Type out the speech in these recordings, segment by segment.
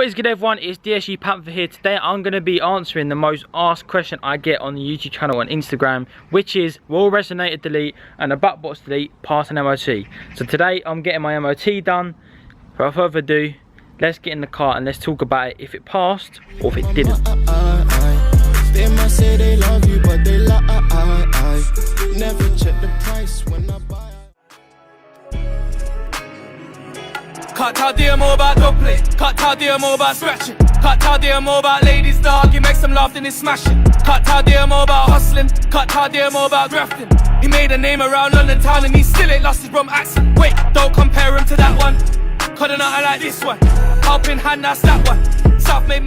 What is good, everyone? It's DSG Panther here. Today I'm going to be answering the most asked question I get on the YouTube channel and Instagram, which is, will resonator delete and a butt box delete pass an MOT? So today I'm getting my MOT done. Without further ado, let's get in the car and let's talk about it, if it passed or if it didn't. They must say they love you, but they lie. Never check the price when I buy. Can't tell them more about doubling. Can't tell them more about scratching. Can't tell them more about ladies, dog. He makes them laugh, then he's smashing. Can't tell them more about hustling. Can't tell them more about grafting. He made a name around London town and he still ain't lost his rum accent. Wait, don't compare him to that one. Couldn't I like this one? Helping hand, that's that one.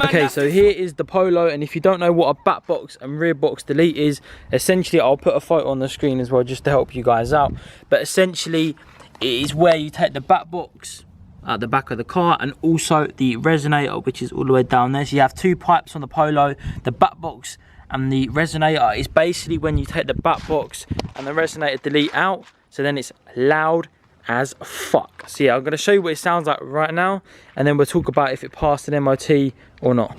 Okay, so here is the Polo, and if you don't know what a back box and rear box delete is, essentially I'll put a photo on the screen as well just to help you guys out. But essentially it is where you take the back box at the back of the car and also the resonator, which is all the way down there. So you have two pipes on the Polo, the back box and the resonator is basically when you take the back box and the resonator delete out, so then it's loud as fuck. So yeah, I'm going to show you what it sounds like right now, and then we'll talk about if it passed an MOT or not.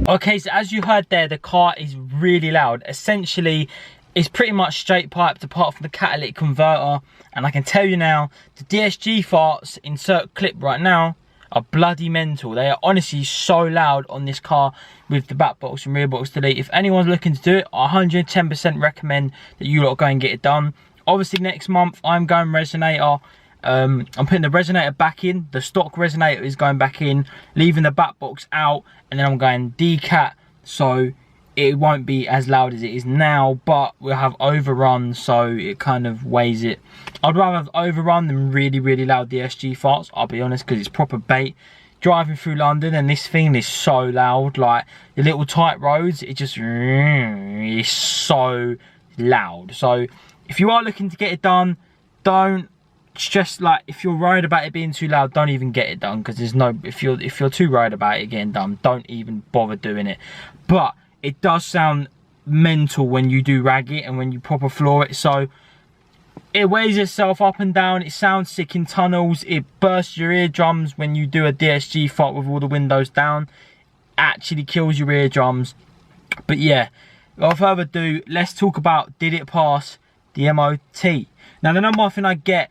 Okay, so as you heard there, the car is really loud. Essentially, it's pretty much straight piped apart from the catalytic converter. And I can tell you now, the DSG farts, insert clip right now, are bloody mental. They are honestly so loud on this car with the back box and rear box delete. If anyone's looking to do it, I 110% recommend that you lot go and get it done. Obviously, next month, I'm going resonator. I'm putting the resonator back in. The stock resonator is going back in, leaving the back box out, and then I'm going decat, so it won't be as loud as it is now, but we'll have overrun, so it kind of weighs it. I'd rather have overrun than really loud DSG farts, I'll be honest, because it's proper bait. Driving through London and this thing is so loud, like the little tight roads, it just is so loud. So if you are looking to get it done, don't stress, like if you're worried about it being too loud, don't even get it done, because there's no, if you're too worried about it getting done, don't even bother doing it. But it does sound mental when you do rag it and when you proper floor it. So it weighs itself up and down, it sounds sick in tunnels, it bursts your eardrums when you do a DSG fart with all the windows down, actually kills your eardrums. But yeah, without further ado, let's talk about, did it pass the MOT? Now, the number one thing I get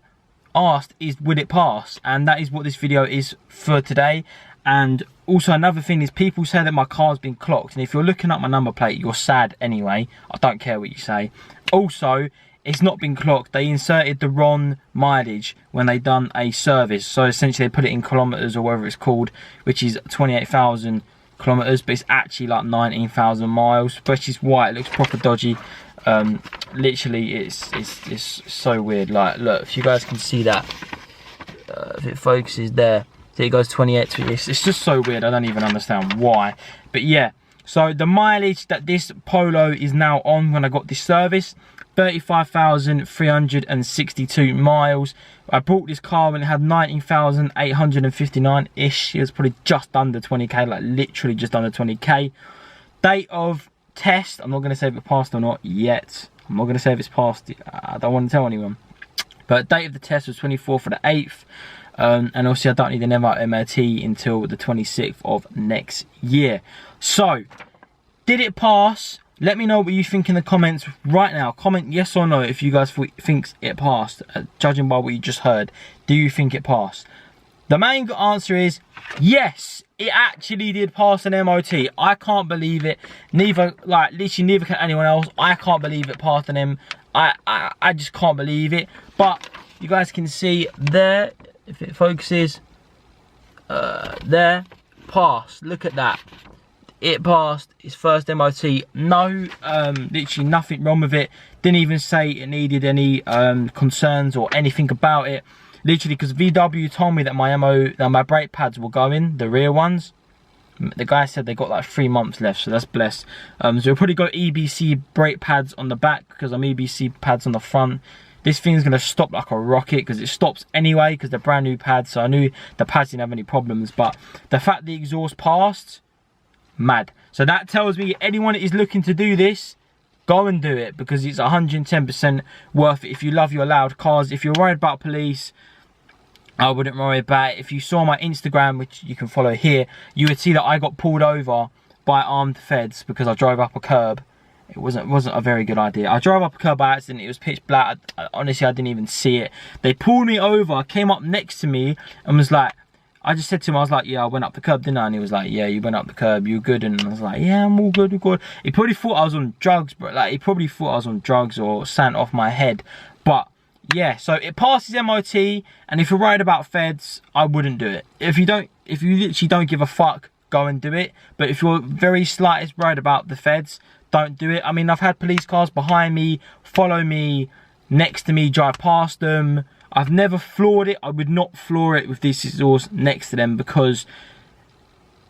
asked is, would it pass? And that is what this video is for today. And also another thing is, people say that my car's been clocked, and if you're looking at my number plate, you're sad anyway. I don't care what you say. Also, it's not been clocked. They inserted the wrong mileage when they done a service, so essentially they put it in kilometers or whatever it's called, which is 28,000 kilometers, but it's actually like 19,000 miles, which is why it looks proper dodgy. Literally it's so weird. Like, look, if you guys can see that, if it focuses there, so it goes 28 to it's just so weird. I don't even understand why. But yeah, so the mileage that this Polo is now on when I got this service, 35,362 miles. I bought this car when it had 19,859 ish. It was probably just under 20k, like literally just under 20k. Date of test, I'm not going to say if it passed or not yet. I'm not going to say if it's passed, I don't want to tell anyone. But date of the test was 24th of the 8th. And obviously I don't need an MOT until the 26th of next year. So, did it pass? Let me know what you think in the comments right now. Comment yes or no if you guys think it passed. Judging by what you just heard, do you think it passed? The main answer is yes, it actually did pass an MOT. I can't believe it. Neither, like literally neither can anyone else. I can't believe it passed an M. I just can't believe it. But you guys can see there, if it focuses, there, passed. Look at that. It passed its first MOT. No, literally nothing wrong with it. Didn't even say it needed any concerns or anything about it. Literally, because VW told me that my brake pads will go in, the rear ones. The guy said they got like 3 months left, so that's blessed. So we'll probably go EBC brake pads on the back because I'm EBC pads on the front. This thing's gonna stop like a rocket because it stops anyway because they're brand new pads. So I knew the pads didn't have any problems, but the fact the exhaust passed, mad. So that tells me anyone that is looking to do this, go and do it because it's 110% worth it if you love your loud cars. If you're worried about police, I wouldn't worry about it. If you saw my Instagram, which you can follow here, you would see that I got pulled over by armed feds because I drove up a curb. It wasn't a very good idea. I drove up a curb by accident. It was pitch black. Honestly, I didn't even see it. They pulled me over, came up next to me, and was like, I just said to him, I was like, yeah, I went up the curb, didn't I? And he was like, yeah, you went up the curb, you good? And I was like, yeah, I'm all good, all good. He probably thought I was on drugs, bro. Like, he probably thought I was on drugs or something off my head. But yeah, so it passes MOT, and if you're worried about feds, I wouldn't do it. If you literally don't give a fuck, go and do it. But if you're very slightest worried about the feds, don't do it. I mean, I've had police cars behind me, follow me, next to me, drive past them. I've never floored it. I would not floor it with this exhaust next to them because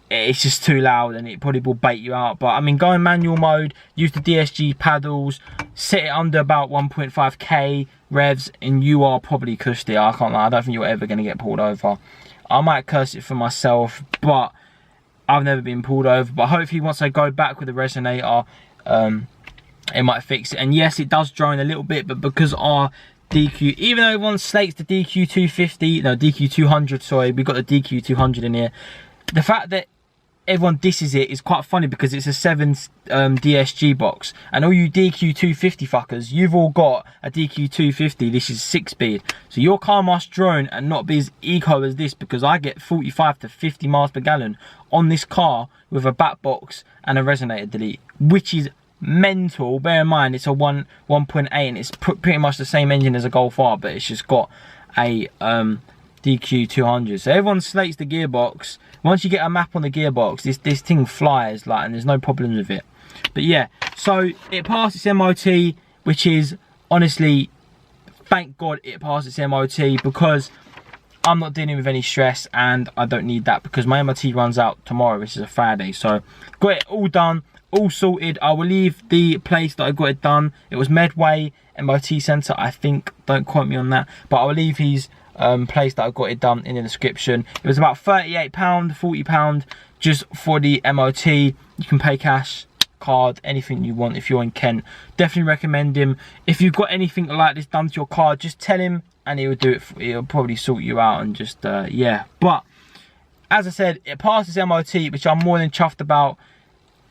it's just too loud and it probably will bait you out. But I mean, go in manual mode, use the DSG paddles, set it under about 1.5k revs, and you are probably cussed it. I can't lie, I don't think you're ever going to get pulled over. I might curse it for myself, but I've never been pulled over. But hopefully once I go back with the resonator, it might fix it. And yes, it does drone a little bit, but because our DQ, even though everyone slates the DQ250, no, DQ200, sorry, we got the DQ200 in here. The fact that everyone disses it is quite funny because it's a 7 DSG box, and all you DQ250 fuckers, you've all got a DQ250. This is 6-speed, so your car must drone and not be as eco as this, because I get 45 to 50 miles per gallon on this car with a back box and a resonator delete, which is mental. Bear in mind it's a 1.8 and it's pretty much the same engine as a Golf R, but it's just got a DQ200. So everyone slates the gearbox. Once you get a map on the gearbox, this thing flies, like, and there's no problems with it. But yeah, so it passed its MOT, which is honestly, thank God it passed its MOT, because I'm not dealing with any stress and I don't need that because my MOT runs out tomorrow, which is a Friday. So got it all done, all sorted. I will leave the place that I got it done. It was Medway MOT Centre, I think. Don't quote me on that, but I will leave his place that I got it done in the description. It was about £38, £40 just for the MOT. You can pay cash, card, anything you want if you're in Kent. Definitely recommend him. If you've got anything like this done to your car, just tell him and he'll do it. He'll probably sort you out and just yeah. But as I said, it passes MOT, which I'm more than chuffed about.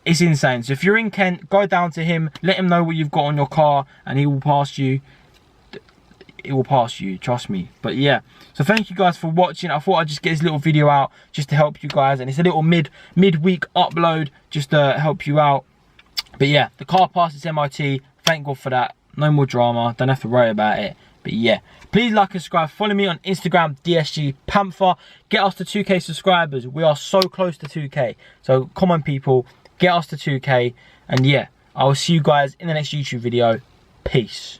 It's insane. So if you're in Kent, go down to him, let him know what you've got on your car, and he will pass you. It will pass you, trust me. But yeah, so thank you guys for watching. I thought I'd just get this little video out just to help you guys, and it's a little midweek upload just to help you out. But yeah, the car passed its MOT. Thank God for that. No more drama, don't have to worry about it. But yeah, please like and subscribe. Follow me on Instagram, DSG Panther. Get us to 2k subscribers. We are so close to 2k. So come on people, get us to 2k. And yeah, I will see you guys in the next YouTube video. Peace.